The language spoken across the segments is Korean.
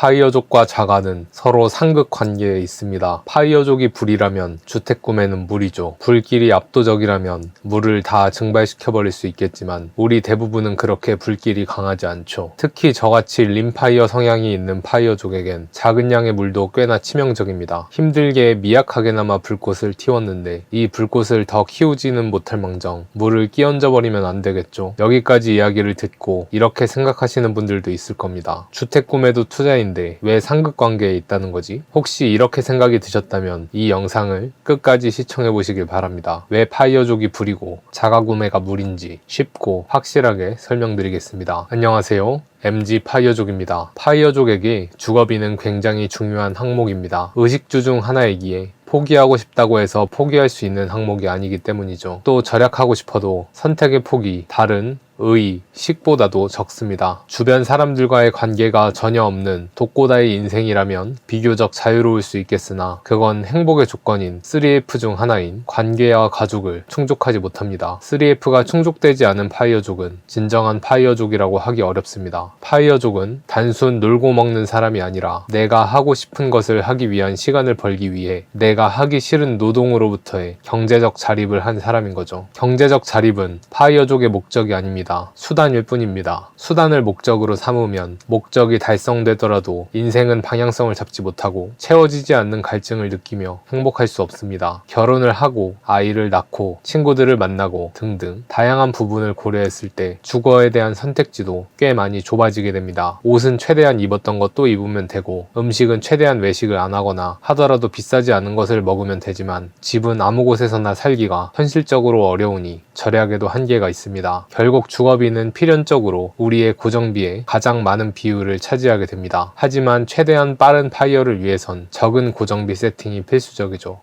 파이어족과 자가는 서로 상극 관계에 있습니다. 파이어족이 불이라면 주택구매는 물이죠. 불길이 압도적이라면 물을 다 증발시켜버릴 수 있겠지만 우리 대부분은 그렇게 불길이 강하지 않죠. 특히 저같이 림파이어 성향이 있는 파이어족에겐 작은 양의 물도 꽤나 치명적입니다. 힘들게 미약하게나마 불꽃을 틔웠는데 이 불꽃을 더 키우지는 못할 망정 물을 끼얹어버리면 안 되겠죠. 여기까지 이야기를 듣고 이렇게 생각하시는 분들도 있을 겁니다. 주택구매도 투자인데 왜 상극관계에 있다는 거지? 혹시 이렇게 생각이 드셨다면 이 영상을 끝까지 시청해 보시길 바랍니다. 왜 파이어족이 불이고 자가구매가 물인지 쉽고 확실하게 설명드리겠습니다. 안녕하세요. MG 파이어족입니다. 파이어족에게 주거비는 굉장히 중요한 항목입니다. 의식주 중 하나이기에 포기하고 싶다고 해서 포기할 수 있는 항목이 아니기 때문이죠. 또 절약하고 싶어도 선택의 폭이 다른 의, 식보다도 적습니다. 주변 사람들과의 관계가 전혀 없는 독고다의 인생이라면 비교적 자유로울 수 있겠으나 그건 행복의 조건인 3F 중 하나인 관계와 가족을 충족하지 못합니다. 3F가 충족되지 않은 파이어족은 진정한 파이어족이라고 하기 어렵습니다. 파이어족은 단순 놀고 먹는 사람이 아니라 내가 하고 싶은 것을 하기 위한 시간을 벌기 위해 내가 하기 싫은 노동으로부터의 경제적 자립을 한 사람인 거죠. 경제적 자립은 파이어족의 목적이 아닙니다. 수단일 뿐입니다. 수단을 목적으로 삼으면 목적이 달성되더라도 인생은 방향성을 잡지 못하고 채워지지 않는 갈증을 느끼며 행복할 수 없습니다. 결혼을 하고 아이를 낳고 친구들을 만나고 등등 다양한 부분을 고려했을 때 주거에 대한 선택지도 꽤 많이 좁아지게 됩니다. 옷은 최대한 입었던 것도 입으면 되고 음식은 최대한 외식을 안 하거나 하더라도 비싸지 않은 것을 먹으면 되지만 집은 아무 곳에서나 살기가 현실적으로 어려우니 절약에도 한계가 있습니다. 결국 주거비는 필연적으로 우리의 고정비의 가장 많은 비율을 차지하게 됩니다. 하지만 최대한 빠른 파이어를 위해선 적은 고정비 세팅이 필수적이죠.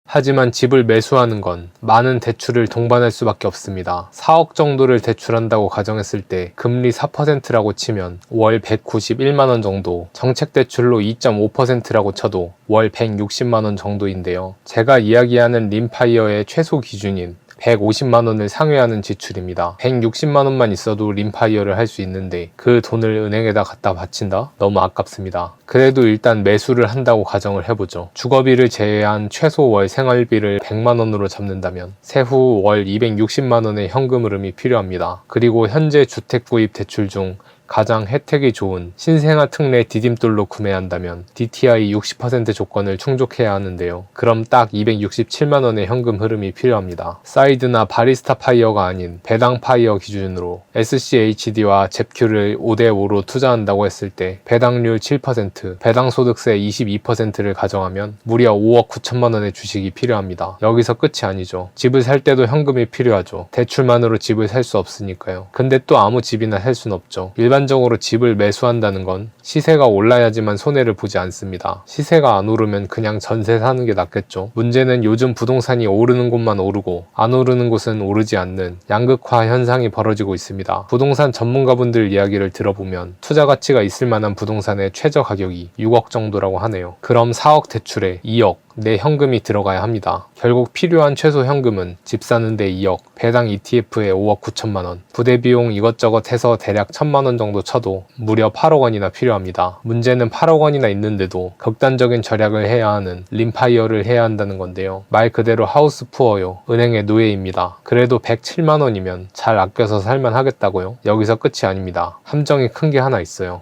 하지만 집을 매수하는 건 많은 대출을 동반할 수밖에 없습니다. 4억 정도를 대출한다고 가정했을 때 금리 4%라고 치면 월 191만원 정도, 정책대출로 2.5%라고 쳐도 월 160만원 정도인데요. 제가 이야기하는 림파이어의 최소 기준인 150만원을 상회하는 지출입니다. 160만원만 있어도 림파이어를 할 수 있는데 그 돈을 은행에다 갖다 바친다? 너무 아깝습니다. 그래도 일단 매수를 한다고 가정을 해보죠. 주거비를 제외한 최소 월 생활비를 100만원으로 잡는다면 세후 월 260만원의 현금 흐름이 필요합니다. 그리고 현재 주택 구입 대출 중 가장 혜택이 좋은 신생아 특례 디딤돌로 구매한다면 DTI 60% 조건을 충족해야 하는데요. 그럼 딱 267만원의 현금 흐름이 필요합니다. 사이드나 바리스타 파이어가 아닌 배당 파이어 기준으로 SCHD와 잽큐를 5대5로 투자한다고 했을 때 배당률 7%, 배당소득세 22%를 가정하면 무려 5억 9천만원의 주식이 필요합니다. 여기서 끝이 아니죠. 집을 살 때도 현금이 필요하죠. 대출만으로 집을 살 수 없으니까요. 근데 또 아무 집이나 살 순 없죠. 일반적으로 집을 매수한다는 건 시세가 올라야지만 손해를 보지 않습니다. 시세가 안 오르면 그냥 전세 사는 게 낫겠죠. 문제는 요즘 부동산이 오르는 곳만 오르고 안 오르는 곳은 오르지 않는 양극화 현상이 벌어지고 있습니다. 부동산 전문가분들 이야기를 들어보면 투자 가치가 있을 만한 부동산의 최저 가격이 6억 정도라고 하네요. 그럼 4억 대출에 2억 내 현금이 들어가야 합니다. 결국 필요한 최소 현금은 집 사는데 2억, 배당 ETF에 5억 9천만원, 부대비용 이것저것 해서 대략 1,000만원 정도 쳐도 무려 8억 원이나 필요합니다. 문제는 8억 원이나 있는데도 극단적인 절약을 해야 하는 림파이어를 해야 한다는 건데요. 말 그대로 하우스 푸어요. 은행의 노예입니다. 그래도 107만원이면 잘 아껴서 살만 하겠다고요? 여기서 끝이 아닙니다. 함정이 큰 게 하나 있어요.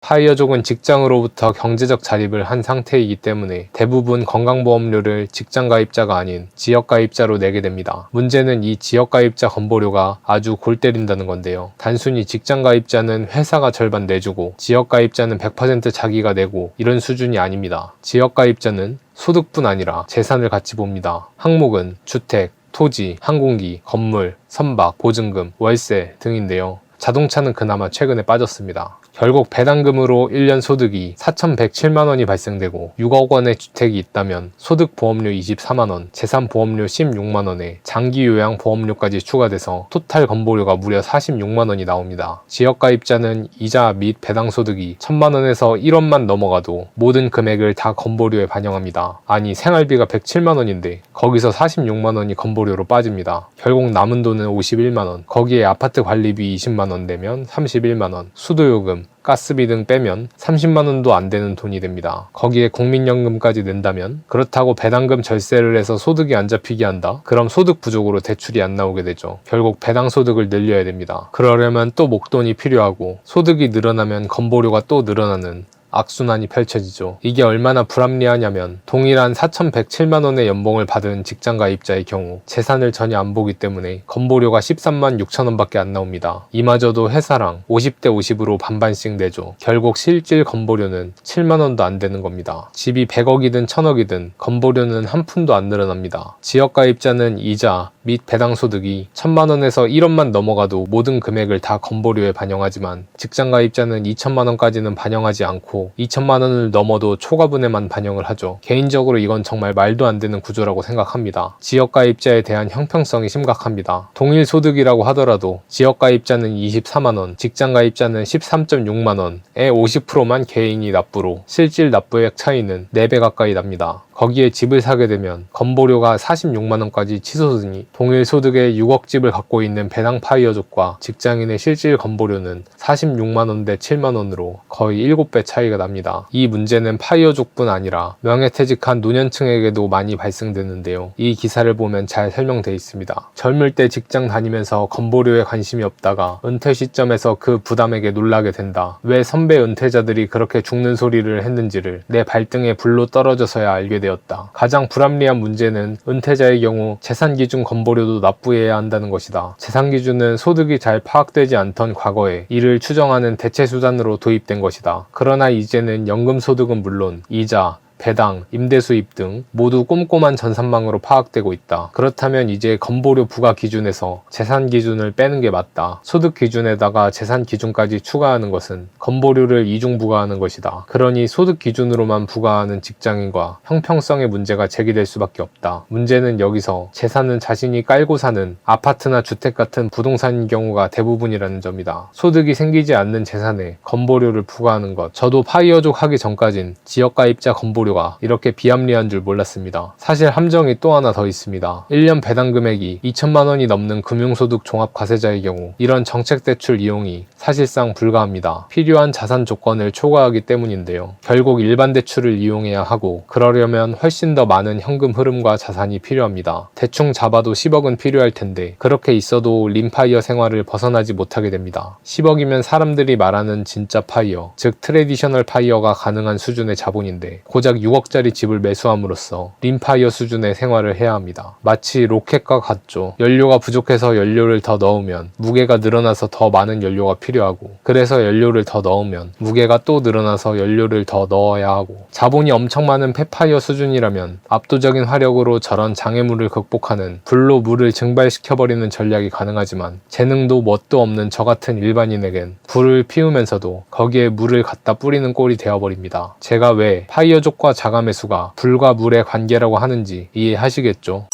파이어족은 직장으로부터 경제적 자립을 한 상태이기 때문에 대부분 건강보험료를 직장가입자가 아닌 지역가입자로 내게 됩니다. 문제는 이 지역가입자 건보료가 아주 골 때린다는 건데요. 단순히 직장가입자는 회사가 절반 내주고 지역가입자는 100% 자기가 내고 이런 수준이 아닙니다. 지역가입자는 소득뿐 아니라 재산을 같이 봅니다. 항목은 주택, 토지, 항공기, 건물, 선박, 보증금, 월세 등인데요. 자동차는 그나마 최근에 빠졌습니다. 결국 배당금으로 1년 소득이 4,107만원이 발생되고 6억 원의 주택이 있다면 소득보험료 24만원, 재산보험료 16만원에 장기요양보험료까지 추가돼서 토탈 건보료가 무려 46만원이 나옵니다. 지역가입자는 이자 및 배당소득이 1,000만원에서 1억만 넘어가도 모든 금액을 다 건보료에 반영합니다. 아니 생활비가 107만원인데 거기서 46만원이 건보료로 빠집니다. 결국 남은 돈은 51만원, 거기에 아파트 관리비 20만원 내면 31만원, 수도요금, 가스비 등 빼면 30만 원도 안 되는 돈이 됩니다. 거기에 국민연금까지 낸다면, 그렇다고 배당금 절세를 해서 소득이 안 잡히게 한다? 그럼 소득 부족으로 대출이 안 나오게 되죠. 결국 배당 소득을 늘려야 됩니다. 그러려면 또 목돈이 필요하고, 소득이 늘어나면 건보료가 또 늘어나는 악순환이 펼쳐지죠. 이게 얼마나 불합리하냐면, 동일한 4,107만 원의 연봉을 받은 직장가입자의 경우 재산을 전혀 안 보기 때문에 건보료가 13만 6천 원밖에 안 나옵니다. 이마저도 회사랑 50대 50으로 반반씩 내죠. 결국 실질 건보료는 7만 원도 안 되는 겁니다. 집이 100억이든 1000억이든 건보료는 한 푼도 안 늘어납니다. 지역가입자는 이자 및 배당소득이 1000만 원에서 1억만 넘어가도 모든 금액을 다 건보료에 반영하지만, 직장가입자는 2천만 원까지는 반영하지 않고 2천만 원을 넘어도 초과분에만 반영을 하죠. 개인적으로 이건 정말 말도 안 되는 구조라고 생각합니다. 지역가입자에 대한 형평성이 심각합니다. 동일 소득이라고 하더라도 지역가입자는 24만 원, 직장가입자는 13.6만 원에 50%만 개인이 납부로 실질 납부액 차이는 4배 가까이 납니다. 거기에 집을 사게 되면 건보료가 46만 원까지 치솟으니, 동일 소득의 6억 집을 갖고 있는 배당 파이어족과 직장인의 실질 건보료는 46만 원 대 7만 원으로 거의 7배 차이가 납니다. 이 문제는 파이어족뿐 아니라 명예퇴직한 노년층에게도 많이 발생되는데요. 이 기사를 보면 잘 설명되어 있습니다. 젊을 때 직장 다니면서 건보료에 관심이 없다가 은퇴 시점에서 그 부담에게 놀라게 된다. 왜 선배 은퇴자들이 그렇게 죽는 소리를 했는지를 내 발등에 불로 떨어져서야 알게 되었다. 가장 불합리한 문제는 은퇴자의 경우 재산기준 건보료도 납부해야 한다는 것이다. 재산기준은 소득이 잘 파악되지 않던 과거에 이를 추정하는 대체수단으로 도입된 것이다. 그러나 이제는 연금소득은 물론 이자, 배당, 임대수입 등 모두 꼼꼼한 전산망으로 파악되고 있다. 그렇다면 이제 건보료 부과 기준에서 재산 기준을 빼는 게 맞다. 소득 기준에다가 재산 기준까지 추가하는 것은 건보료를 이중 부과하는 것이다. 그러니 소득 기준으로만 부과하는 직장인과 형평성의 문제가 제기될 수밖에 없다. 문제는 여기서 재산은 자신이 깔고 사는 아파트나 주택 같은 부동산인 경우가 대부분이라는 점이다. 소득이 생기지 않는 재산에 건보료를 부과하는 것. 저도 파이어족 하기 전까진 지역가입자 건보료 이렇게 비합리한 줄 몰랐습니다. 사실 함정이 또 하나 더 있습니다. 1년 배당 금액이 2천만 원이 넘는 금융소득 종합과세자의 경우 이런 정책대출 이용이 사실상 불가합니다. 필요한 자산 조건을 초과하기 때문인데요. 결국 일반 대출을 이용해야 하고, 그러려면 훨씬 더 많은 현금 흐름과 자산이 필요합니다. 대충 잡아도 10억은 필요할 텐데, 그렇게 있어도 림파이어 생활을 벗어나지 못하게 됩니다. 10억이면 사람들이 말하는 진짜 파이어, 즉 트레디셔널 파이어가 가능한 수준의 자본인데, 고작 6억짜리 집을 매수함으로써 림파이어 수준의 생활을 해야 합니다. 마치 로켓과 같죠. 연료가 부족해서 연료를 더 넣으면 무게가 늘어나서 더 많은 연료가 필요하고, 그래서 연료를 더 넣으면 무게가 또 늘어나서 연료를 더 넣어야 하고, 자본이 엄청 많은 폐파이어 수준이라면 압도적인 화력으로 저런 장애물을 극복하는 불로 물을 증발시켜버리는 전략이 가능하지만, 재능도 뭣도 없는 저 같은 일반인에겐 불을 피우면서도 거기에 물을 갖다 뿌리는 꼴이 되어버립니다. 제가 왜 파이어족과 자가매수가 불과 물의 관계라고 하는지 이해하시겠죠?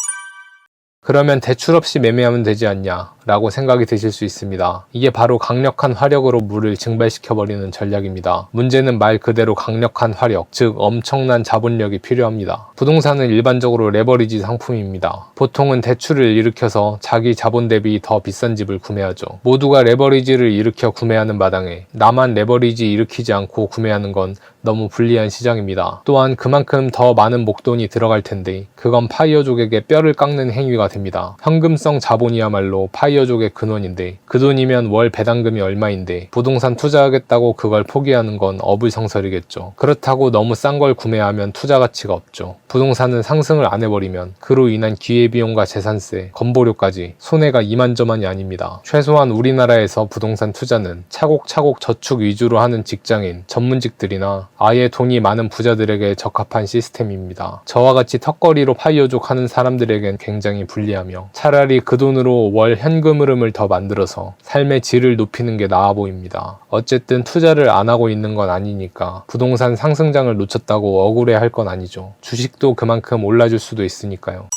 그러면 대출 없이 매매하면 되지 않냐 라고 생각이 드실 수 있습니다. 이게 바로 강력한 화력으로 물을 증발시켜버리는 전략입니다. 문제는 말 그대로 강력한 화력, 즉 엄청난 자본력이 필요합니다. 부동산은 일반적으로 레버리지 상품입니다. 보통은 대출을 일으켜서 자기 자본 대비 더 비싼 집을 구매하죠. 모두가 레버리지를 일으켜 구매하는 마당에 나만 레버리지 일으키지 않고 구매하는 건 너무 불리한 시장입니다. 또한 그만큼 더 많은 목돈이 들어갈 텐데, 그건 파이어족에게 뼈를 깎는 행위가 됩니다. 현금성 자본이야말로 파이어족의 근원인데, 그 돈이면 월 배당금이 얼마인데 부동산 투자하겠다고 그걸 포기하는 건 어불성설이겠죠. 그렇다고 너무 싼 걸 구매하면 투자 가치가 없죠. 부동산은 상승을 안 해버리면 그로 인한 기회비용과 재산세, 건보료까지 손해가 이만저만이 아닙니다. 최소한 우리나라에서 부동산 투자는 차곡차곡 저축 위주로 하는 직장인, 전문직들이나 아예 돈이 많은 부자들에게 적합한 시스템입니다. 저와 같이 턱걸이로 파이어족 하는 사람들에겐 굉장히 불리하며, 차라리 그 돈으로 월 현금 흐름을 더 만들어서 삶의 질을 높이는 게 나아 보입니다. 어쨌든 투자를 안 하고 있는 건 아니니까 부동산 상승장을 놓쳤다고 억울해할 건 아니죠. 주식도 그만큼 올라줄 수도 있으니까요.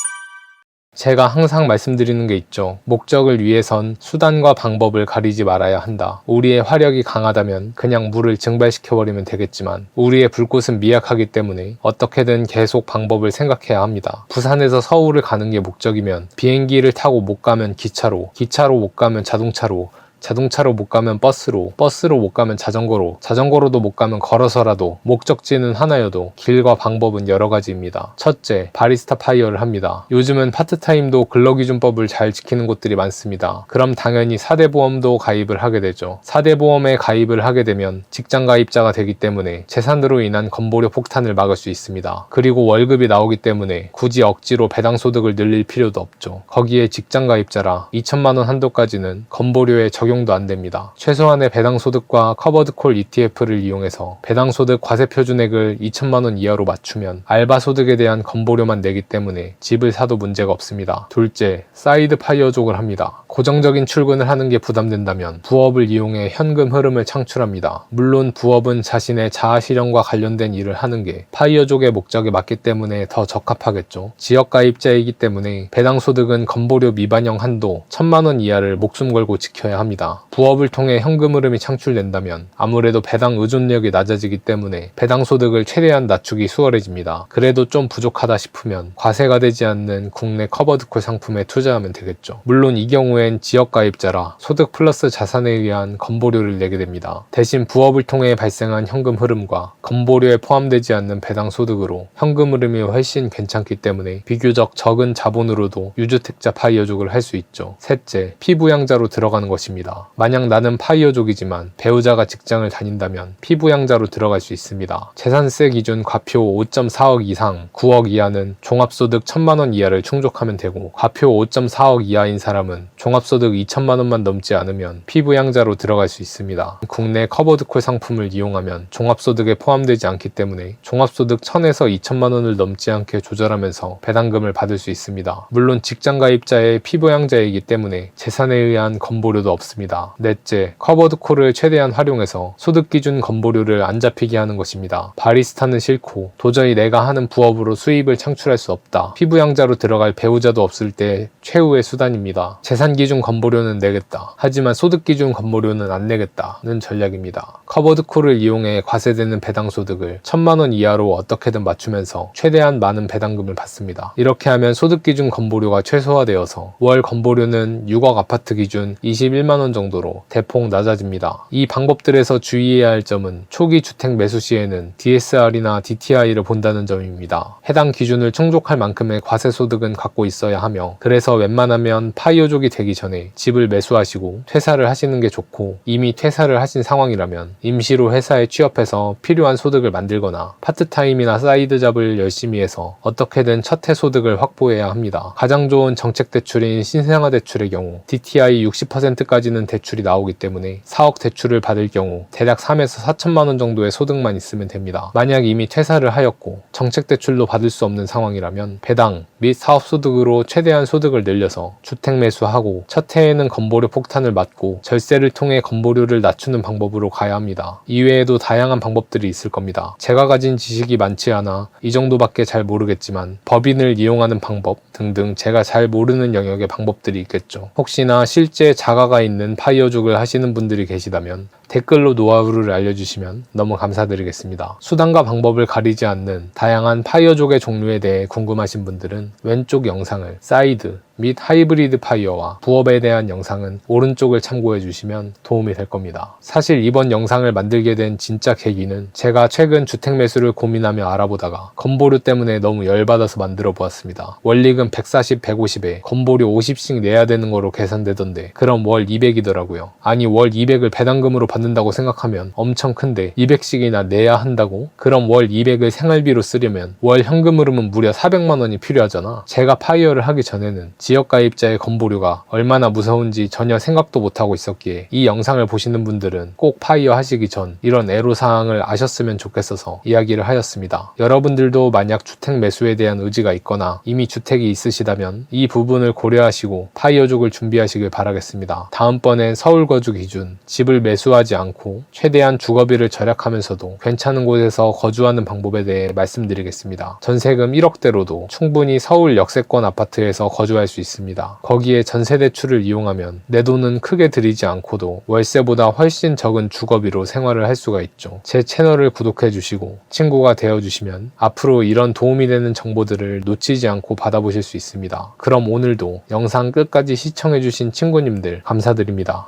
제가 항상 말씀드리는 게 있죠. 목적을 위해선 수단과 방법을 가리지 말아야 한다. 우리의 화력이 강하다면 그냥 물을 증발시켜버리면 되겠지만, 우리의 불꽃은 미약하기 때문에 어떻게든 계속 방법을 생각해야 합니다. 부산에서 서울을 가는 게 목적이면 비행기를 타고 못 가면 기차로, 기차로 못 가면 자동차로, 자동차로 못 가면 버스로 못 가면 자전거로도 못 가면 걸어서라도 목적지는 하나여도 길과 방법은 여러 가지입니다. 첫째, 바리스타 파이어를 합니다. 요즘은 파트타임도 근로기준법을 잘 지키는 곳들이 많습니다. 그럼 당연히 4대 보험도 가입을 하게 되죠. 4대 보험에 가입을 하게 되면 직장 가입자가 되기 때문에 재산으로 인한 건보료 폭탄을 막을 수 있습니다. 그리고 월급이 나오기 때문에 굳이 억지로 배당소득을 늘릴 필요도 없죠. 거기에 직장 가입자라 2천만 원 한도까지는 건보료에 적용도 안 됩니다. 최소한의 배당소득과 커버드콜 ETF를 이용해서 배당소득 과세표준액을 2천만 원 이하로 맞추면 알바소득에 대한 건보료만 내기 때문에 집을 사도 문제가 없습니다. 둘째, 사이드 파이어족을 합니다. 고정적인 출근을 하는 게 부담된다면 부업을 이용해 현금 흐름을 창출합니다. 물론 부업은 자신의 자아실현과 관련된 일을 하는 게 파이어족의 목적에 맞기 때문에 더 적합하겠죠. 지역가입자이기 때문에 배당소득은 건보료 미반영 한도 1,000만 원 이하를 목숨 걸고 지켜야 합니다. 부업을 통해 현금 흐름이 창출된다면 아무래도 배당 의존력이 낮아지기 때문에 배당소득을 최대한 낮추기 수월해집니다. 그래도 좀 부족하다 싶으면 과세가 되지 않는 국내 커버드콜 상품에 투자하면 되겠죠. 물론 이 경우엔 지역가입자라 소득 플러스 자산에 의한 건보료를 내게 됩니다. 대신 부업을 통해 발생한 현금 흐름과 건보료에 포함되지 않는 배당소득으로 현금 흐름이 훨씬 괜찮기 때문에 비교적 적은 자본으로도 유주택자 파이어족을 할 수 있죠. 셋째, 피부양자로 들어가는 것입니다. 만약 나는 파이어족이지만 배우자가 직장을 다닌다면 피부양자로 들어갈 수 있습니다. 재산세 기준 과표 5.4억 이상 9억 이하는 종합소득 1,000만 원 이하를 충족하면 되고 과표 5.4억 이하인 사람은 종합소득 2천만 원만 넘지 않으면 피부양자로 들어갈 수 있습니다. 국내 커버드콜 상품을 이용하면 종합소득에 포함되지 않기 때문에 종합소득 1,000에서 2천만 원을 넘지 않게 조절하면서 배당금을 받을 수 있습니다. 물론 직장가입자의 피부양자이기 때문에 재산에 의한 건보료도 없습니다. 넷째, 커버드콜을 최대한 활용해서 소득기준 건보료를 안 잡히게 하는 것입니다. 바리스타는 싫고 도저히 내가 하는 부업으로 수입을 창출할 수 없다. 피부양자로 들어갈 배우자도 없을 때 최후의 수단입니다. 재산기준 건보료는 내겠다. 하지만 소득기준 건보료는 안 내겠다는 전략입니다. 커버드콜을 이용해 과세되는 배당소득을 1,000만 원 이하로 어떻게든 맞추면서 최대한 많은 배당금을 받습니다. 이렇게 하면 소득기준 건보료가 최소화되어서 월 건보료는 6억 아파트 기준 21만 원 정도로 대폭 낮아집니다. 이 방법들에서 주의해야 할 점은 초기 주택 매수 시에는 DSR이나 DTI를 본다는 점입니다. 해당 기준을 충족할 만큼의 과세소득은 갖고 있어야 하며 그래서 웬만하면 파이어족이 되기 전에 집을 매수하시고 퇴사를 하시는 게 좋고 이미 퇴사를 하신 상황이라면 임시로 회사에 취업해서 필요한 소득을 만들거나 파트타임이나 사이드 잡을 열심히 해서 어떻게든 첫 해소득을 확보해야 합니다. 가장 좋은 정책 대출인 신생아 대출의 경우 DTI 60%까지는 대출이 나오기 때문에 4억 대출을 받을 경우 대략 3에서 4천만 원 정도의 소득만 있으면 됩니다. 만약 이미 퇴사를 하였고 정책 대출도 받을 수 없는 상황이라면 배당 및 사업소득으로 최대한 소득을 늘려서 주택 매수하고 첫 해에는 건보료 폭탄을 맞고 절세를 통해 건보료를 낮추는 방법으로 가야 합니다. 이외에도 다양한 방법들이 있을 겁니다. 제가 가진 지식이 많지 않아 이 정도밖에 잘 모르겠지만 법인을 이용하는 방법 등등 제가 잘 모르는 영역의 방법들이 있겠죠. 혹시나 실제 자가가 있는 파이어족을 하시는 분들이 계시다면 댓글로 노하우를 알려주시면 너무 감사드리겠습니다. 수단과 방법을 가리지 않는 다양한 파이어족의 종류에 대해 궁금하신 분들은 왼쪽 영상을 사이드 및 하이브리드 파이어와 부업에 대한 영상은 오른쪽을 참고해 주시면 도움이 될 겁니다. 사실 이번 영상을 만들게 된 진짜 계기는 제가 최근 주택 매수를 고민하며 알아보다가 건보료 때문에 너무 열받아서 만들어 보았습니다. 원리금 140, 150에 건보료 50씩 내야 되는 거로 계산되던데 그럼 월 200이더라고요. 아니 월 200을 배당금으로 받는다고 생각하면 엄청 큰데 200씩이나 내야 한다고? 그럼 월 200을 생활비로 쓰려면 월 현금 흐름은 무려 400만 원이 필요하잖아. 제가 파이어를 하기 전에는 지역가입자의 건보료가 얼마나 무서운지 전혀 생각도 못하고 있었기에 이 영상을 보시는 분들은 꼭 파이어 하시기 전 이런 애로사항을 아셨으면 좋겠어서 이야기를 하였습니다. 여러분들도 만약 주택 매수에 대한 의지가 있거나 이미 주택이 있으시다면 이 부분을 고려하시고 파이어족을 준비하시길 바라겠습니다. 다음번엔 서울 거주 기준 집을 매수하지 않고 최대한 주거비를 절약하면서도 괜찮은 곳에서 거주하는 방법에 대해 말씀드리겠습니다. 전세금 1억대로도 충분히 서울 역세권 아파트에서 거주할 수 있습니다. 거기에 전세대출을 이용하면 내 돈은 크게 들이지 않고도 월세보다 훨씬 적은 주거비로 생활을 할 수가 있죠. 제 채널을 구독해 주시고 친구가 되어 주시면 앞으로 이런 도움이 되는 정보들을 놓치지 않고 받아보실 수 있습니다. 그럼 오늘도 영상 끝까지 시청해 주신 친구님들 감사드립니다.